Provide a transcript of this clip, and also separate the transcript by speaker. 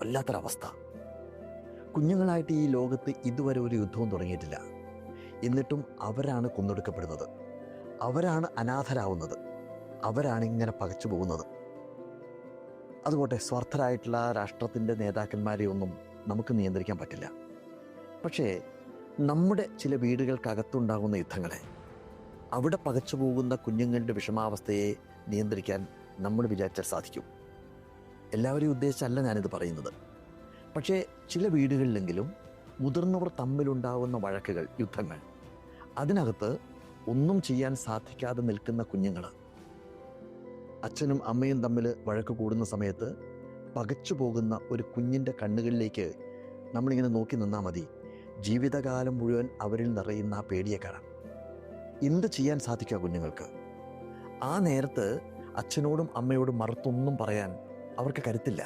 Speaker 1: വല്ലാത്തൊരവസ്ഥ. കുഞ്ഞുങ്ങളായിട്ട് ഈ ലോകത്ത് ഇതുവരെ ഒരു യുദ്ധവും തുടങ്ങിയിട്ടില്ല. എന്നിട്ടും അവരാണ് കൊന്നൊടുക്കപ്പെടുന്നത്, അവരാണ് അനാഥരാവുന്നത്, അവരാണ് ഇങ്ങനെ പകച്ചു പോകുന്നത്. അതുകൊട്ടെ, സ്വാർത്ഥരായിട്ടുള്ള രാഷ്ട്രത്തിൻ്റെ നേതാക്കന്മാരെ ഒന്നും നമുക്ക് നിയന്ത്രിക്കാൻ പറ്റില്ല. പക്ഷേ നമ്മുടെ ചില വീടുകൾക്കകത്തുണ്ടാകുന്ന യുദ്ധങ്ങളെ, അവിടെ പകച്ചു പോകുന്ന കുഞ്ഞുങ്ങളുടെ വിഷമാവസ്ഥയെ നിയന്ത്രിക്കാൻ നമ്മൾ വിചാരിച്ചാൽ സാധിക്കും. എല്ലാവരെയും ഉദ്ദേശിച്ചല്ല ഞാനിത് പറയുന്നത്. പക്ഷേ ചില വീടുകളിലെങ്കിലും മുതിർന്നവർ തമ്മിലുണ്ടാകുന്ന വഴക്കുകൾ, യുദ്ധങ്ങൾ, അതിനകത്ത് ഒന്നും ചെയ്യാൻ സാധിക്കാതെ നിൽക്കുന്ന കുഞ്ഞുങ്ങൾ, അച്ഛനും അമ്മയും തമ്മിൽ വഴക്ക് കൂടുന്ന സമയത്ത് പകച്ചു പോകുന്ന ഒരു കുഞ്ഞിൻ്റെ കണ്ണുകളിലേക്ക് നമ്മളിങ്ങനെ നോക്കി നിന്നാൽ മതി. ജീവിതകാലം മുഴുവൻ അവരിൽ നിറയുന്ന ആ പേടിയെ കാണാം. എന്ത് ചെയ്യാൻ സാധിക്കുക കുഞ്ഞുങ്ങൾക്ക്? ആ നേരത്ത് അച്ഛനോടും അമ്മയോടും മറുത്തൊന്നും പറയാൻ അവർക്ക് കരുത്തില്ല.